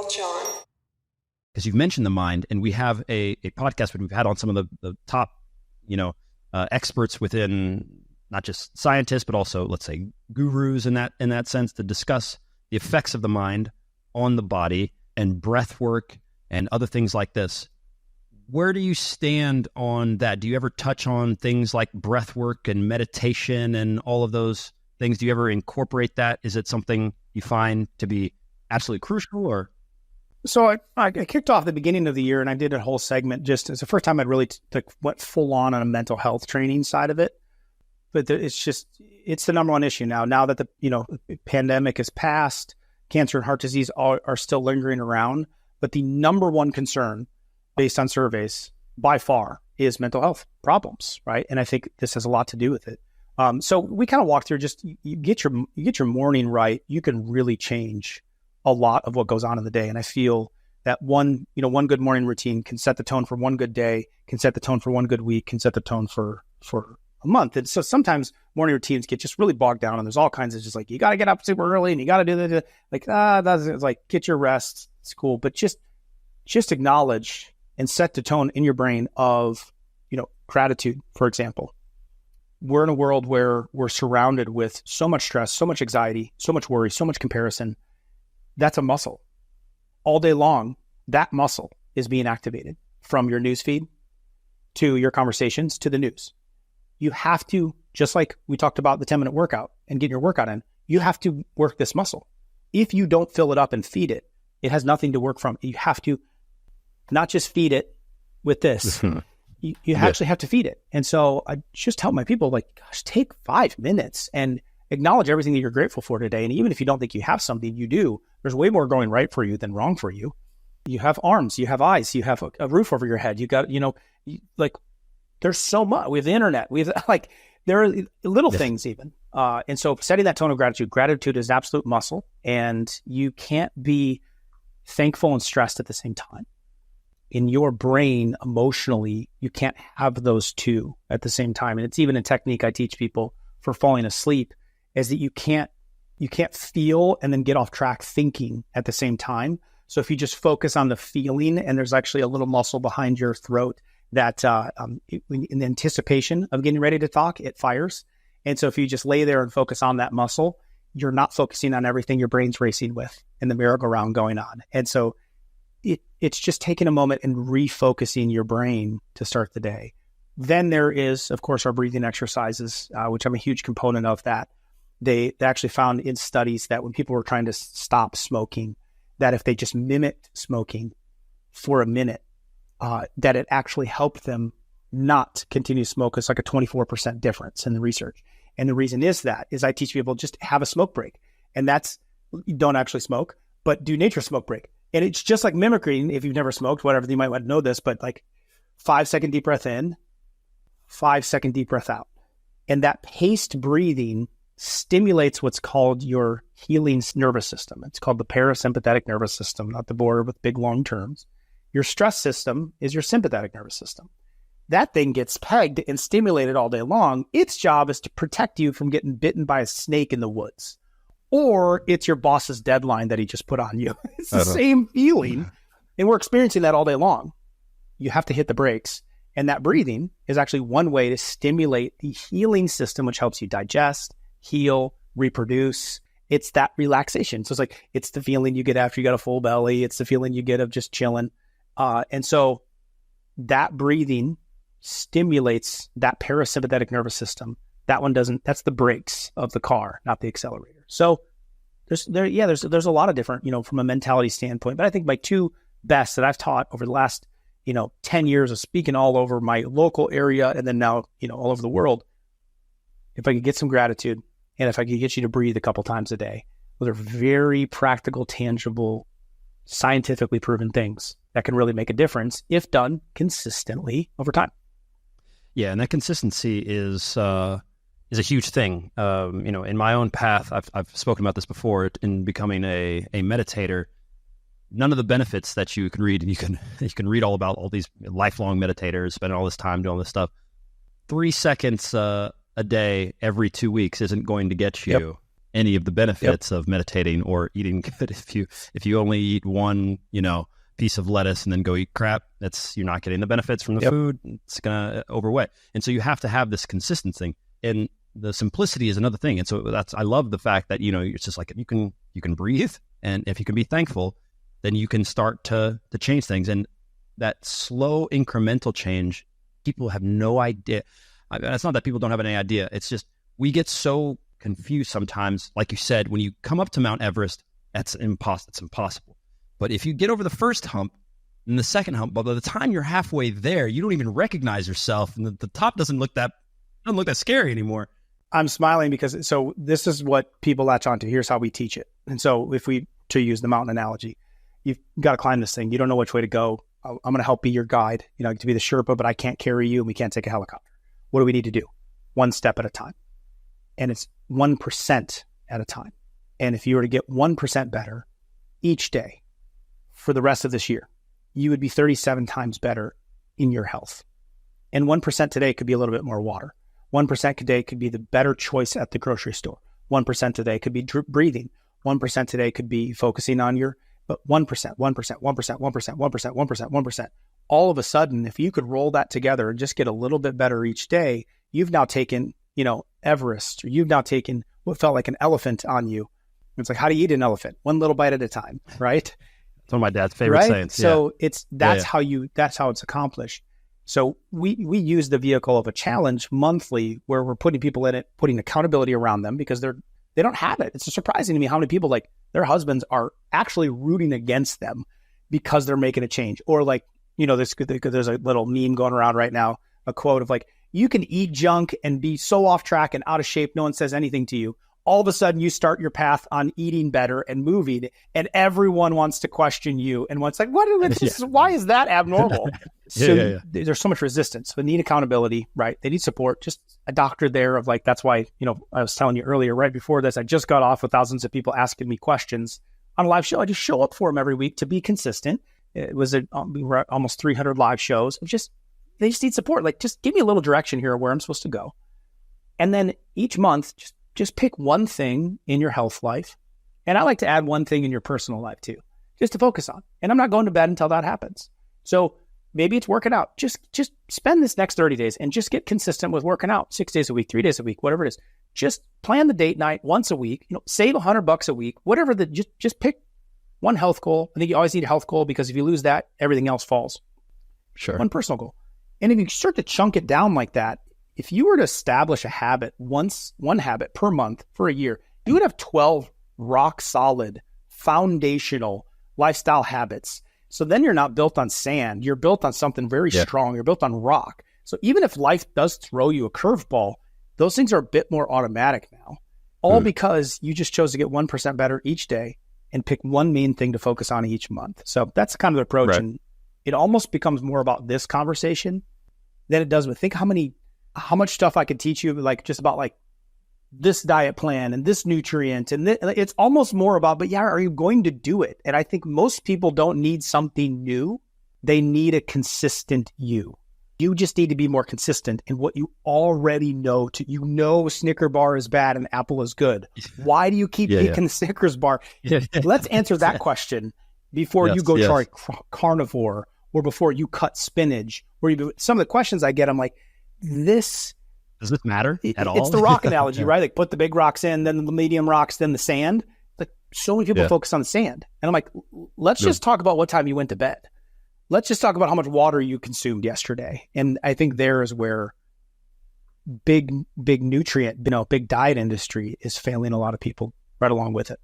𝗪𝗂𝗀𝗀𝗡. Because you've mentioned the mind, and we have a podcast where we've had on some of the top, experts within not just scientists, but also, let's say, gurus in that sense, to discuss the effects of the mind on the body and breath work and other things like this. Where do you stand on that? Do you ever touch on things like breath work and meditation and all of those things? Do you ever incorporate that? Is it something you find to be absolutely crucial, or? So I kicked off the beginning of the year, and I did a whole segment. Just as the first time I'd really went full on a mental health training side of it. But it's the number one issue now. Now that the pandemic has passed, cancer and heart disease are still lingering around. But the number one concern, based on surveys, by far, is mental health problems, right? And I think this has a lot to do with it. So we kind of walk through. Just you get your morning right, you can really change a lot of what goes on in the day. And I feel that one good morning routine can set the tone for one good day, can set the tone for one good week, can set the tone for a month. And so sometimes morning routines get just really bogged down, and there's all kinds of just like, you got to get up super early and you got to do that. It's like, get your rest. It's cool. But just acknowledge and set the tone in your brain of, gratitude, for example. We're in a world where we're surrounded with so much stress, so much anxiety, so much worry, so much comparison. That's a muscle. All day long, that muscle is being activated from your news feed to your conversations to the news. You have to, just like we talked about the 10-minute workout and getting your workout in, you have to work this muscle. If you don't fill it up and feed it, it has nothing to work from. You have to not just feed it with this. You actually have to feed it. And so I just tell my people, gosh, take 5 minutes and acknowledge everything that you're grateful for today. And even if you don't think you have something, you do. There's way more going right for you than wrong for you. You have arms, you have eyes, you have a roof over your head. You got, there's so much. We have the internet. We have there are little things even. And so setting that tone of gratitude is an absolute muscle, and you can't be thankful and stressed at the same time. In your brain, emotionally, you can't have those two at the same time. And it's even a technique I teach people for falling asleep, is that you can't feel and then get off track thinking at the same time. So if you just focus on the feeling, and there's actually a little muscle behind your throat that in the anticipation of getting ready to talk, it fires. And so if you just lay there and focus on that muscle, you're not focusing on everything your brain's racing with and the merry-go-round going on. And so it's just taking a moment and refocusing your brain to start the day. Then there is, of course, our breathing exercises, which I'm a huge component of that. They actually found in studies that when people were trying to stop smoking, that if they just mimicked smoking for a minute, that it actually helped them not continue to smoke. It's like a 24% difference in the research. And the reason is I teach people just have a smoke break. And that's, don't actually smoke, but do nature smoke break. And it's just like mimicking. If you've never smoked, whatever, you might want to know this, but 5-second deep breath in, 5-second deep breath out. And that paced breathing stimulates what's called your healing nervous system. It's called the parasympathetic nervous system, not the border with big long terms. Your stress system is your sympathetic nervous system. That thing gets pegged and stimulated all day long. Its job is to protect you from getting bitten by a snake in the woods. Or it's your boss's deadline that he just put on you. It's the same feeling. And we're experiencing that all day long. You have to hit the brakes. And that breathing is actually one way to stimulate the healing system, which helps you digest, heal, reproduce. It's that relaxation. So it's the feeling you get after you got a full belly. It's the feeling you get of just chilling. And so that breathing stimulates that parasympathetic nervous system. That one doesn't. That's the brakes of the car, not the accelerator. So there's a lot of different, from a mentality standpoint. But I think my two best that I've taught over the last 10 years of speaking all over my local area, and then now all over the world. If I could get some gratitude, and if I could get you to breathe a couple times a day, those are very practical, tangible, scientifically proven things that can really make a difference if done consistently over time. Yeah, and that consistency is a huge thing. In my own path, I've spoken about this before. In becoming a meditator, none of the benefits that you can read, and you can read all about all these lifelong meditators spending all this time doing all this stuff. 3 seconds a day every 2 weeks isn't going to get you any of the benefits of meditating or eating good. If you only eat one, piece of lettuce and then go eat crap, you're not getting the benefits from the food. It's gonna overweigh. And so you have to have this consistency. And the simplicity is another thing. And so I love the fact that, it's just like, if you can breathe, and if you can be thankful, then you can start to change things. And that slow incremental change, people have no idea. It's not that people don't have any idea. It's just, we get so confused sometimes. Like you said, when you come up to Mount Everest, it's impossible. But if you get over the first hump and the second hump, by the time you're halfway there, you don't even recognize yourself, and the top doesn't look that scary anymore. I'm smiling because this is what people latch onto. Here's how we teach it. And so to use the mountain analogy, you've got to climb this thing. You don't know which way to go. I'm going to help be your guide, to be the Sherpa, but I can't carry you and we can't take a helicopter. What do we need to do? One step at a time. And it's 1% at a time. And if you were to get 1% better each day for the rest of this year, you would be 37 times better in your health. And 1% today could be a little bit more water. 1% today could be the better choice at the grocery store. 1% today could be breathing. 1% today could be focusing on but 1%, 1%, 1%, 1%, 1%, 1%, 1%. All of a sudden, if you could roll that together and just get a little bit better each day, you've now taken, Everest, or you've now taken what felt like an elephant on you. It's like, how do you eat an elephant? One little bite at a time, right? It's one of my dad's favorite sayings. So that's how it's accomplished. So we use the vehicle of a challenge monthly, where we're putting people in it, putting accountability around them, because they don't have it. It's surprising to me how many people, like, their husbands are actually rooting against them because they're making a change. Or like, there's a little meme going around right now, a quote of like, you can eat junk and be so off track and out of shape, no one says anything to you. All of a sudden you start your path on eating better and moving, and everyone wants to question you. And one's like, why is that abnormal? There's so much resistance. They need accountability, right? They need support. Just a doctor there of like, that's why, I was telling you earlier, right before this, I just got off with thousands of people asking me questions on a live show. I just show up for them every week to be consistent. It was we were at almost 300 live shows. They just need support. Like, just give me a little direction here of where I'm supposed to go. And then each month, just pick one thing in your health life. And I like to add one thing in your personal life too, just to focus on. And I'm not going to bed until that happens. So maybe it's working out. Just spend this next 30 days and just get consistent with working out 6 days a week, 3 days a week, whatever it is. Just plan the date night once a week, save $100 a week, whatever just pick one health goal. I think you always need a health goal, because if you lose that, everything else falls. Sure. One personal goal. And if you start to chunk it down like that, if you were to establish a habit, one habit per month for a year, you would have 12 rock solid, foundational lifestyle habits. So then you're not built on sand. You're built on something very strong. You're built on rock. So even if life does throw you a curveball, those things are a bit more automatic now, all because you just chose to get 1% better each day and pick one main thing to focus on each month. So that's kind of the approach. Right. And it almost becomes more about this conversation than it does with, think how much stuff I could teach you, like just about like this diet plan and this nutrient. And it's almost more about, but are you going to do it? And I think most people don't need something new. They need a consistent you. You just need to be more consistent in what you already know. Snicker bar is bad and apple is good. Why do you keep picking the Snickers bar? Let's answer that question before you go try carnivore, or before you cut spinach, or some of the questions I get, I'm like, does this matter at all? It's the rock analogy, right? Like, put the big rocks in, then the medium rocks, then the sand. Like, so many people focus on the sand. And I'm like, let's just talk about what time you went to bed. Let's just talk about how much water you consumed yesterday. And I think there is where big nutrient, big diet industry is failing a lot of people right along with it.